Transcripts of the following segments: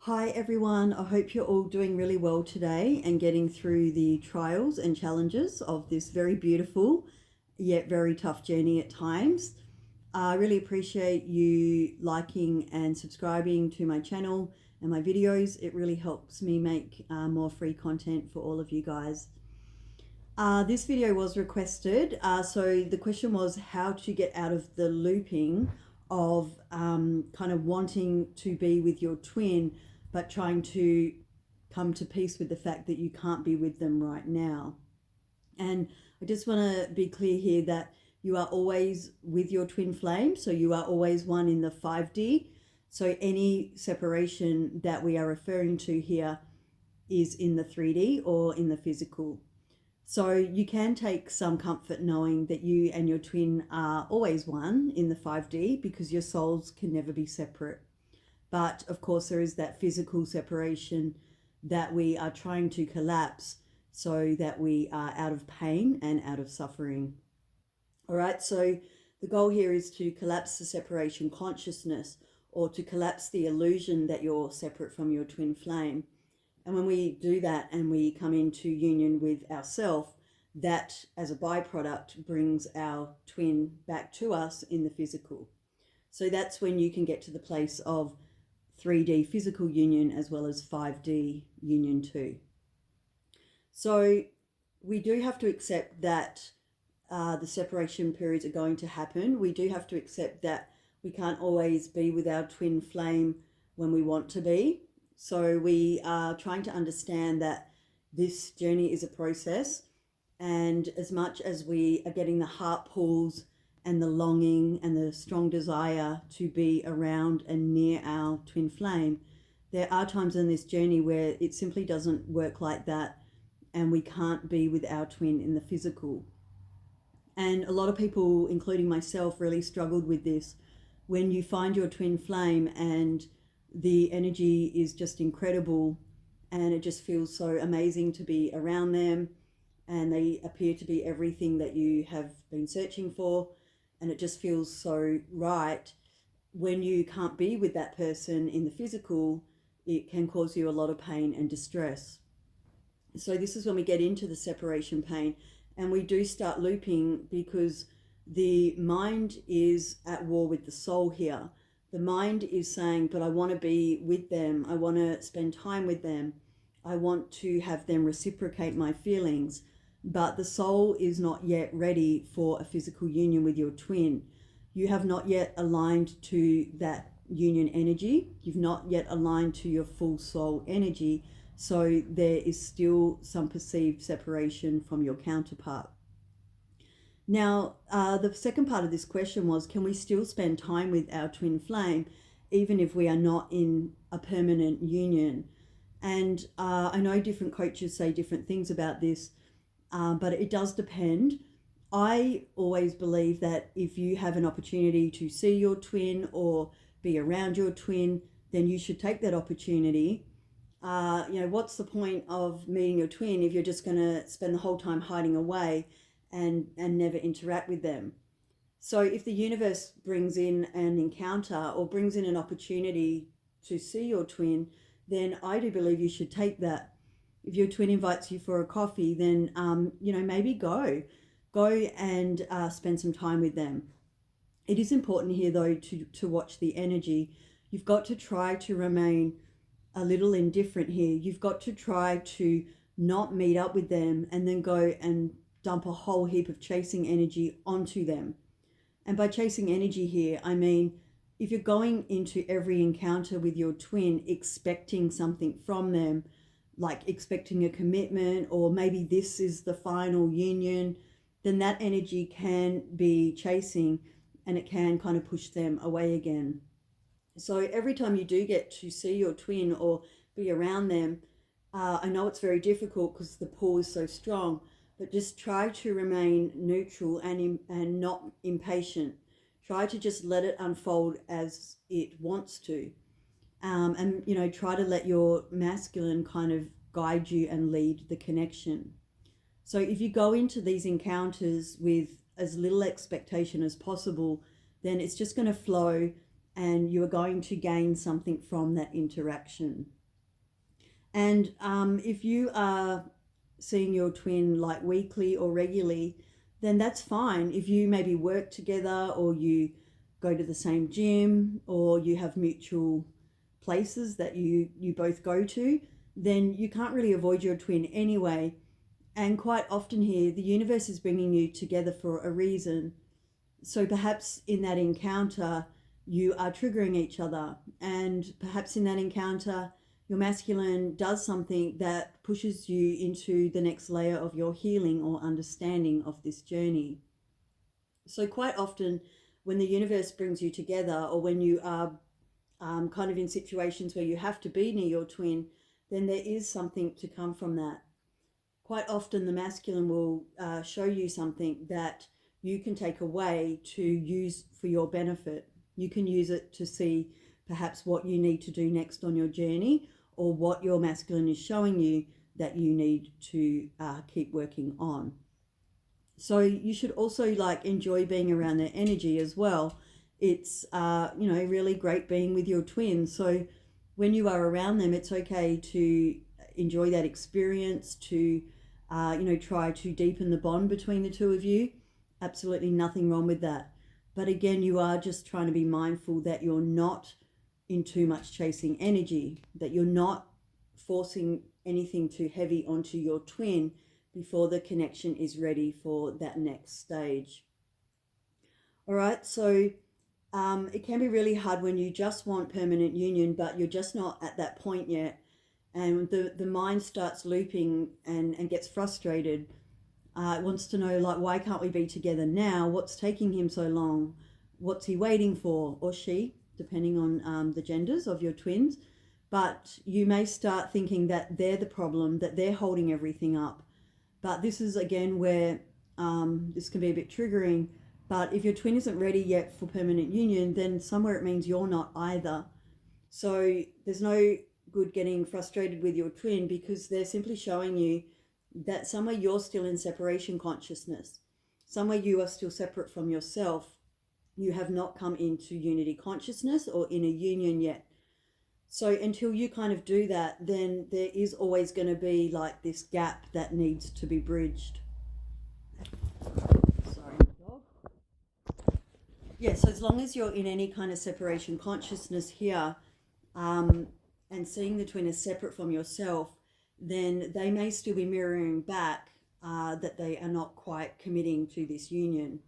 Hi everyone, I hope you're all doing really well today and getting through the trials and challenges of this very beautiful yet very tough journey at times. I really appreciate you liking and subscribing to my channel and my videos. It really helps me make more free content for all of you guys. This video was requested, so the question was how to get out of the looping of kind of wanting to be with your twin but trying to come to peace with the fact that you can't be with them right now. And I just want to be clear here that you are always with your twin flame, so you are always one in the 5D. So any separation that we are referring to here is in the 3D or in the physical. So you can take some comfort knowing that you and your twin are always one in the 5D because your souls can never be separate. But of course there is that physical separation that we are trying to collapse so that we are out of pain and out of suffering. All right, so the goal here is to collapse the separation consciousness, or to collapse the illusion that you're separate from your twin flame. And when we do that and we come into union with ourself, that as a byproduct brings our twin back to us in the physical. So that's when you can get to the place of 3D physical union as well as 5D union too. So we do have to accept that the separation periods are going to happen. We do have to accept that we can't always be with our twin flame when we want to be. So we are trying to understand that this journey is a process, and as much as we are getting the heart pulls and the longing and the strong desire to be around and near our twin flame, there are times in this journey where it simply doesn't work like that and we can't be with our twin in the physical. And a lot of people, including myself, really struggled with this. When you find your twin flame and the energy is just incredible and it just feels so amazing to be around them, and they appear to be everything that you have been searching for, and it just feels so right. When you can't be with that person in the physical, it can cause you a lot of pain and distress. So this is when we get into the separation pain, and we do start looping because the mind is at war with the soul here. The mind is saying, but I want to be with them. I want to spend time with them. I want to have them reciprocate my feelings. But the soul is not yet ready for a physical union with your twin. You have not yet aligned to that union energy. You've not yet aligned to your full soul energy. So there is still some perceived separation from your counterpart. Now, the second part of this question was, can we still spend time with our twin flame even if we are not in a permanent union? And I know different coaches say different things about this, but it does depend. I always believe that if you have an opportunity to see your twin or be around your twin, then you should take that opportunity. What's the point of meeting your twin if you're just going to spend the whole time hiding away and never interact with them? So if the universe brings in an encounter or brings in an opportunity to see your twin, then I do believe you should take that. If your twin invites you for a coffee, then maybe go and spend some time with them. It is important here though to watch the energy. You've got to try to remain a little indifferent here. You've got to try to not meet up with them and then go and dump a whole heap of chasing energy onto them. And by chasing energy here, I mean, if you're going into every encounter with your twin expecting something from them, like expecting a commitment, or maybe this is the final union, then that energy can be chasing and it can kind of push them away again. So every time you do get to see your twin or be around them, I know it's very difficult because the pull is so strong, but just try to remain neutral and not impatient. Try to just let it unfold as it wants to. And try to let your masculine kind of guide you and lead the connection. So if you go into these encounters with as little expectation as possible, then it's just going to flow and you are going to gain something from that interaction. And if you are seeing your twin like weekly or regularly, then that's fine. If you maybe work together, or you go to the same gym, or you have mutual places that you both go to, then you can't really avoid your twin anyway. And quite often here, the universe is bringing you together for a reason. So perhaps in that encounter, you are triggering each other. And perhaps in that encounter, your masculine does something that pushes you into the next layer of your healing or understanding of this journey. So quite often, when the universe brings you together, or when you are kind of in situations where you have to be near your twin, then there is something to come from that. Quite often the masculine will show you something that you can take away to use for your benefit. You can use it to see perhaps what you need to do next on your journey, or what your masculine is showing you that you need to keep working on. So you should also like enjoy being around their energy as well. It's really great being with your twin. So when you are around them, it's okay to enjoy that experience, to try to deepen the bond between the two of you. Absolutely nothing wrong with that. But again, you are just trying to be mindful that you're not in too much chasing energy, that you're not forcing anything too heavy onto your twin before the connection is ready for that next stage. All right, so it can be really hard when you just want permanent union, but you're just not at that point yet. And the mind starts looping and gets frustrated. It wants to know, like, why can't we be together now? What's taking him so long? What's he waiting for? Or she, depending on the genders of your twins. But you may start thinking that they're the problem, that they're holding everything up. But this is, again, where this can be a bit triggering. But if your twin isn't ready yet for permanent union, then somewhere it means you're not either. So there's no good getting frustrated with your twin, because they're simply showing you that somewhere you're still in separation consciousness. Somewhere you are still separate from yourself. You have not come into unity consciousness or in a union yet. So until you kind of do that, then there is always going to be like this gap that needs to be bridged. Sorry, dog. Yeah, so as long as you're in any kind of separation consciousness here, and seeing the twin as separate from yourself, then they may still be mirroring back that they are not quite committing to this union.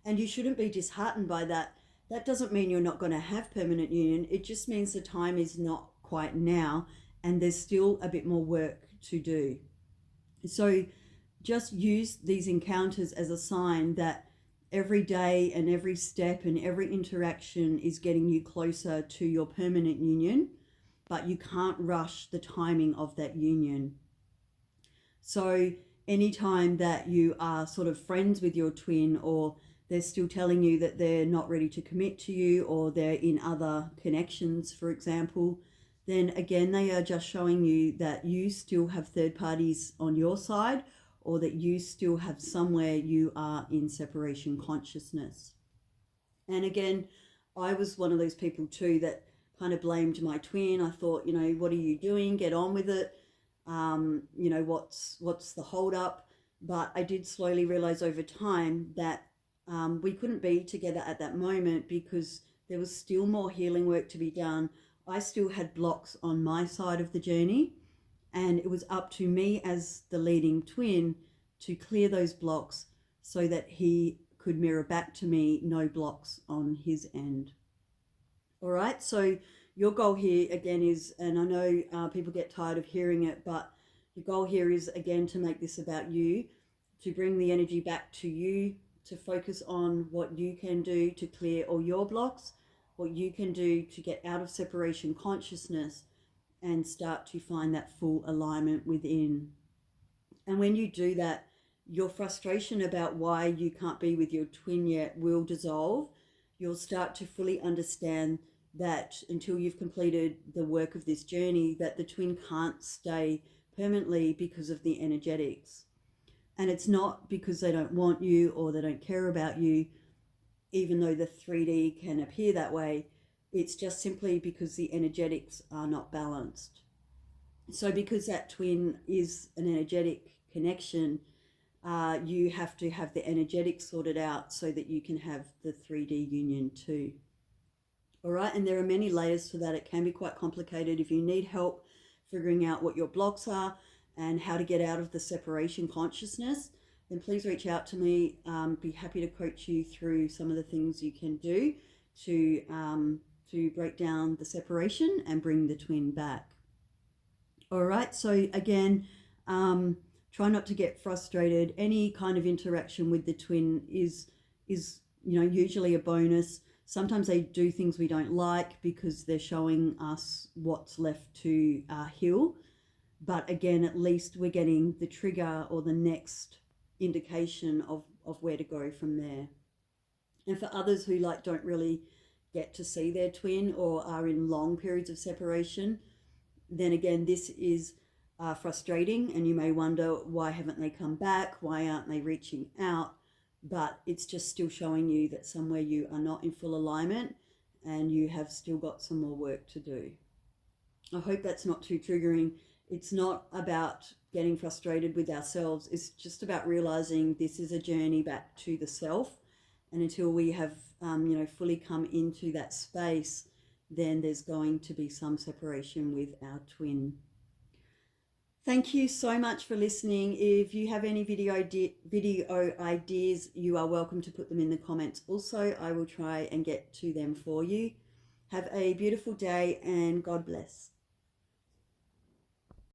And you shouldn't be disheartened by that. That doesn't mean you're not going to have permanent union. It just means the time is not quite now, and there's still a bit more work to do. So just use these encounters as a sign that every day and every step and every interaction is getting you closer to your permanent union, but you can't rush the timing of that union. So anytime that you are sort of friends with your twin, or they're still telling you that they're not ready to commit to you, or they're in other connections, for example, then again, they are just showing you that you still have third parties on your side, or that you still have somewhere you are in separation consciousness. And again, I was one of those people too that kind of blamed my twin. I thought, what are you doing? Get on with it. What's the hold up? But I did slowly realize over time that we couldn't be together at that moment, because there was still more healing work to be done. I still had blocks on my side of the journey, and it was up to me as the leading twin to clear those blocks so that he could mirror back to me no blocks on his end. All right, so your goal here again is, and I know people get tired of hearing it, but your goal here is again to make this about you, to bring the energy back to you, to focus on what you can do to clear all your blocks, what you can do to get out of separation consciousness and start to find that full alignment within. And when you do that, your frustration about why you can't be with your twin yet will dissolve. You'll start to fully understand that until you've completed the work of this journey, that the twin can't stay permanently because of the energetics. And it's not because they don't want you or they don't care about you, even though the 3D can appear that way. It's just simply because the energetics are not balanced. So because that twin is an energetic connection, you have to have the energetics sorted out so that you can have the 3D union too. All right, and there are many layers to that. It can be quite complicated. If you need help figuring out what your blocks are and how to get out of the separation consciousness, then please reach out to me. Be happy to coach you through some of the things you can do to break down the separation and bring the twin back. All right, so again, try not to get frustrated. Any kind of interaction with the twin is usually a bonus. Sometimes they do things we don't like because they're showing us what's left to heal. But again, at least we're getting the trigger or the next indication of where to go from there. And for others who don't really get to see their twin or are in long periods of separation, then again, this is frustrating, and you may wonder, why haven't they come back? Why aren't they reaching out? But it's just still showing you that somewhere you are not in full alignment and you have still got some more work to do. I hope that's not too triggering. It's not about getting frustrated with ourselves. It's just about realizing this is a journey back to the self. And until we have, fully come into that space, then there's going to be some separation with our twin. Thank you so much for listening. If you have any video ideas, you are welcome to put them in the comments. Also, I will try and get to them for you. Have a beautiful day and God bless.